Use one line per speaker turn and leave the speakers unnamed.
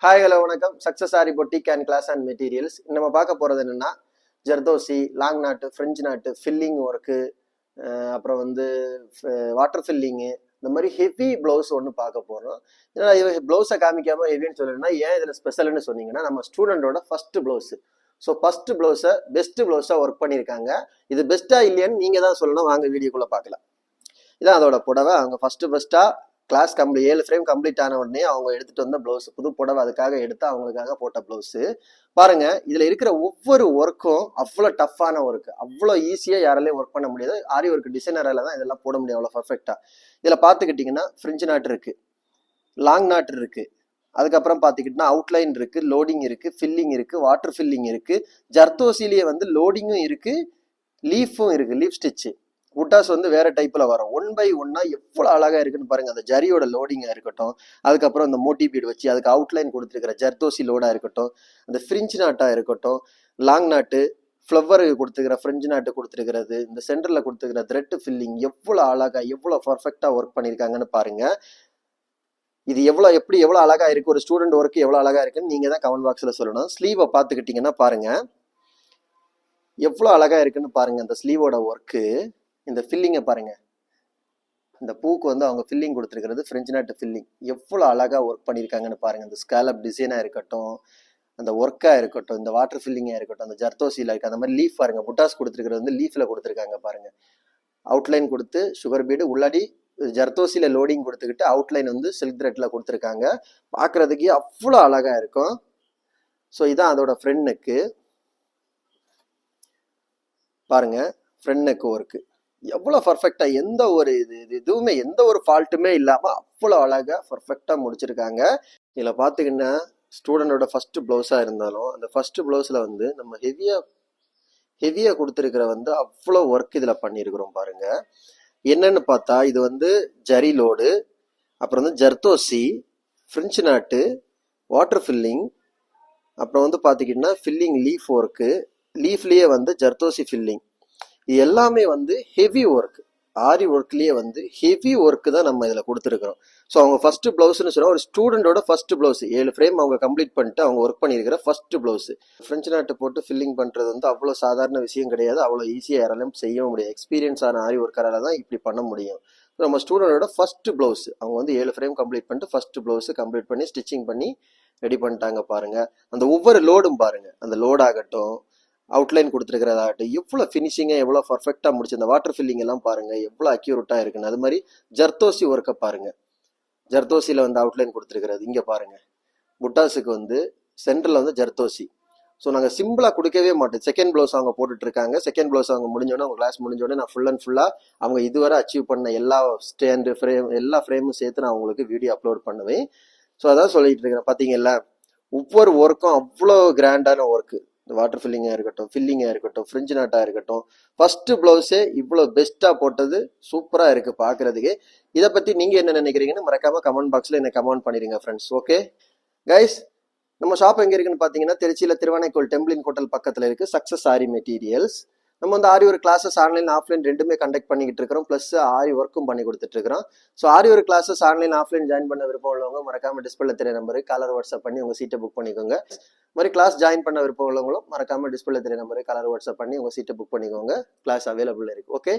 Hi hello வணக்கம். Success aari boutique and class and materials. நம்ம பார்க்க போகிறது என்னென்னா zardozi, long knot, french knot, filling work, அப்புறம் வந்து வாட்டர் ஃபில்லிங்கு, இந்த மாதிரி ஹெவி ப்ளவுஸ் ஒன்று பார்க்க போகிறோம். ஏன்னா ப்ளவுஸை காமிக்காமல் ஹெவின்னு சொல்லணும்னா ஏன் இதில் ஸ்பெஷல்னு சொன்னீங்கன்னா நம்ம ஸ்டூடெண்டோட ஃபஸ்ட்டு ப்ளவுஸு. ஸோ ஃபஸ்ட்டு ப்ளவுஸை பெஸ்ட்டு ப்ளவுஸாக ஒர்க் பண்ணியிருக்காங்க. இது பெஸ்ட்டாக இல்லையான்னு நீங்கள் தான் சொல்லணும். வாங்க வீடியோக்குள்ளே பார்க்கலாம். இதான் அதோட புடவை. அவங்க ஃபஸ்ட்டாக கிளாஸ் 7 ஃப்ரேம் கம்ப்ளீட் ஆன உடனே அவங்க எடுத்துட்டு வந்த ப்ளவுஸ், புது புடவை அதுக்காக எடுத்து அவங்களுக்காக போட்ட ப்ளவுஸு பாருங்க. இதுல இருக்கிற ஒவ்வொரு ஒர்க்கும் அவ்வளோ டஃப்பான ஒர்க், அவ்வளோ ஈஸியா யாராலையும் ஒர்க் பண்ண முடியாது. ஆரி ஒர்க் டிசைனரால தான் இதெல்லாம் போட முடியும் அவ்வளோ பர்ஃபெக்டா. இதுல பாத்துக்கிட்டீங்கன்னா ஃப்ரெஞ்சு நாட்டு இருக்கு, லாங் நாட்டு இருக்கு, அதுக்கப்புறம் பாத்துக்கிட்டா அவுட்லைன் இருக்கு, லோடிங் இருக்கு, ஃபில்லிங் இருக்கு, வாட்டர் ஃபில்லிங் இருக்கு, ஜர்தோசிலேயே வந்து லோடிங்கும் இருக்கு, லீஃபும் இருக்கு, லீஃப் ஸ்டிச்சு. புட்டாஸ் வந்து வேற டைப்ல வரும். 1 by 1 எவ்வளவு அழகா இருக்குன்னு பாருங்க. அந்த ஜரியோட லோடிங்கா இருக்கட்டும், அதுக்கப்புறம் அந்த மோட்டி பீட் வச்சு அதுக்கு அவுட்லைன் கொடுத்துருக்கிற ஜர்தோசி லோடா இருக்கட்டும், அந்த ஃப்ரிஞ்ச் நாட்டா இருக்கட்டும், லாங் நாட்டு, ஃப்ளவர் கொடுத்துக்கிற ஃப்ரெஞ்சு நாட்டு கொடுத்துருக்கிறது, இந்த சென்டர்ல கொடுத்துருக்கிற த்ரெட் ஃபில்லிங் எவ்வளவு அழகா எவ்வளவு பர்ஃபெக்டா ஒர்க் பண்ணிருக்காங்கன்னு பாருங்க. இது எவ்வளவு அழகா இருக்கு, ஒரு ஸ்டூடெண்ட் ஒர்க் எவ்வளவு அழகா இருக்குன்னு நீங்க தான் கமெண்ட் பாக்ஸ்ல சொல்லணும். ஸ்லீவை பாத்துக்கிட்டீங்கன்னா பாருங்க எவ்வளவு அழகா இருக்குன்னு பாருங்க. அந்த ஸ்லீவோட ஒர்க்கு, இந்த ஃபில்லிங்கை பாருங்க. இந்த பூக்கு வந்து அவங்க ஃபில்லிங் கொடுத்துருக்கிறது ஃப்ரெஞ்சு நாட்டு ஃபில்லிங் எவ்வளோ அழகா ஒர்க் பண்ணியிருக்காங்கன்னு பாருங்க. இந்த ஸ்கேலப் டிசைனா இருக்கட்டும், அந்த ஒர்க்கா இருக்கட்டும், இந்த வாட்டர் ஃபில்லிங்கா இருக்கட்டும், அந்த ஜர்தோசியில இருக்கு, அந்த மாதிரி லீஃப் பாருங்க. புட்டாஸ் கொடுத்துருக்கிறது வந்து லீஃப்ல கொடுத்துருக்காங்க பாருங்க. அவுட்லைன் கொடுத்து சுகர் பீடு உள்ளாடி ஜர்தோசியில லோடிங் கொடுத்துக்கிட்டு அவுட்லைன் வந்து சில்க் த்ரெட்ல கொடுத்துருக்காங்க. பார்க்கறதுக்கே அவ்வளோ அழகா இருக்கும். ஸோ இதான் அதோட ஃப்ரண்ட் நெக்கு பாருங்க. ஃப்ரண்ட் நெக் ஒர்க்கு எவ்வளோ பர்ஃபெக்டா, எந்த ஒரு எதுவுமே எந்த ஒரு ஃபால்ட்டுமே இல்லாம அவ்வளோ அழகா பர்ஃபெக்டா முடிச்சிருக்காங்க. இதுல பாத்தீங்கன்னா ஸ்டூடெண்டோட ஃபர்ஸ்ட் பிளவுஸா இருந்தாலும் அந்த ஃபர்ஸ்ட் பிளவுஸ்ல வந்து நம்ம ஹெவியா கொடுத்துருக்கிற வந்து அவ்வளோ ஒர்க் இதுல பண்ணிருக்கிறோம் பாருங்க. என்னன்னு பார்த்தா இது வந்து ஜரி லோடு, அப்புறம் வந்து ஜர்தோசி, ஃப்ரெஞ்சு நாட்டு, வாட்டர் ஃபில்லிங், அப்புறம் வந்து பாத்தீங்கன்னா ஃபில்லிங் லீஃப் ஒர்க்கு, லீஃப்லயே வந்து ஜர்தோசி ஃபில்லிங், இது எல்லாமே வந்து ஹெவி ஒர்க். ஆரி ஒர்க்லயே வந்து ஹெவி ஒர்க் தான் நம்ம இதுல கொடுத்துருக்கிறோம். ஸோ அவங்க ஃபர்ஸ்ட் பிளவுஸ்ன்னு சொன்னா ஒரு ஸ்டூடெண்டோட ஃபர்ஸ்ட் பிளவுஸ் 7 ஃப்ரேம் அவங்க கம்ப்ளீட் பண்ணிட்டு அவங்க ஒர்க் பண்ணியிருக்கிற ஃபர்ஸ்ட் பிளவுஸ். ஃப்ரெஞ்சு நாட்டு போட்டு ஃபில்லிங் பண்றது வந்து அவ்வளோ சாதாரண விஷயம் கிடையாது. அவ்வளோ ஈஸியா யாராலும் செய்யவும் முடியாது. எக்ஸ்பீரியன்ஸ் ஆன ஆரி ஒர்க்கரால தான் இப்படி பண்ண முடியும். நம்ம ஸ்டூடெண்டோட ஃபர்ஸ்ட் பிளவுஸ் அவங்க வந்து 7 ஃப்ரேம் கம்ப்ளீட் பண்ணிட்டு ஃபர்ஸ்ட் பிளவுஸ் கம்ப்ளீட் பண்ணி ஸ்டிச்சிங் பண்ணி ரெடி பண்ணிட்டாங்க பாருங்க. அந்த ஒவ்வொரு லோடும் பாருங்க, அந்த லோட் ஆகட்டும், அவுட்லைன் கொடுத்துருக்கிறதாகட்டும், எவ்வளோ ஃபினிஷிங்காக எவ்வளோ பர்ஃபெக்டாக முடிச்சு. இந்த வாட்டர் ஃபில்லிங் எல்லாம் பாருங்க எவ்வளோ அக்யூரேட்டாக இருக்குன்னு. அது மாதிரி ஜர்தோசி ஒர்க்கை பாருங்க. ஜர்தோசியில் வந்து அவுட்லைன் கொடுத்துருக்கிறது இங்கே பாருங்க. புட்டாஸுக்கு வந்து சென்டரில் வந்து ஜர்தோசி. ஸோ நாங்கள் சிம்பிளாக கொடுக்கவே மாட்டோம். செகண்ட் ப்ளவுஸ் அவங்க போட்டுட்டு இருக்காங்க. செகண்ட் ப்ளவுஸ் அவங்க முடிஞ்சோடனே, அவங்க கிளாஸ் முடிஞ்சோடனே நான் ஃபுல் அண்ட் ஃபுல்லாக அவங்க இதுவரை அச்சீவ் பண்ண எல்லா ஸ்டாண்டு ஃப்ரேம் எல்லா ஃப்ரேமும் சேர்த்து நான் உங்களுக்கு வீடியோ அப்லோட் பண்ணுவேன். ஸோ அதான் சொல்லிட்டு இருக்கிறேன். பார்த்தீங்கல்ல, ஒவ்வொரு ஒர்க்கும் அவ்வளோ கிராண்டான ஒர்க்கு. இந்த வாட்டர் ஃபில்லிங்கா இருக்கட்டும், ஃப்ரிஞ்சு நாட்டா இருக்கட்டும், ஃபர்ஸ்ட் பிளவுஸே இவ்வளோ பெஸ்டா போட்டது சூப்பரா இருக்கு பாக்குறதுக்கு. இதை பத்தி நீங்க என்ன நினைக்கிறீங்கன்னு மறக்காம கமெண்ட் பாக்ஸ்ல என்ன கமெண்ட் பண்ணிருங்க ஃப்ரெண்ட்ஸ். ஓகே கைஸ், நம்ம ஷாப் எங்க இருக்குன்னு பாத்தீங்கன்னா திருச்சியில திருவானைக்கோள் டெம்பிளின் ஹோட்டல் பக்கத்துல இருக்கு சக்சஸ் ஆரி மெட்டீரியல்ஸ். நம்ம வந்து aari work classes online offline ரெண்டுமே கண்டக்ட் பண்ணிக்கிட்டு இருக்கிறோம். ப்ளஸ் ஆரி ஒர்க்கும் பண்ணி கொடுத்துட்டு இருக்கிறோம். So aari work classes online offline join பண்ண விருப்பம் உள்ளவங்க மறக்காம டிஸ்பிளே தெரிய நம்பருக்கு கலர் வாட்ஸ்அப் பண்ணி உங்க சீட்டை புக் பண்ணிக்கோங்க. மாதிரி கிளாஸ் ஜாயின் பண்ண விருப்பம் உள்ளவங்களும் மறக்காம டிஸ்பிளே தெரிய நம்பருக்கு கலர் வாட்ஸ்அப் பண்ணி உங்க சீட்டை புக் பண்ணிக்கோங்க. கிளாஸ் அவைலபிள் இருக்கு. ஓகே,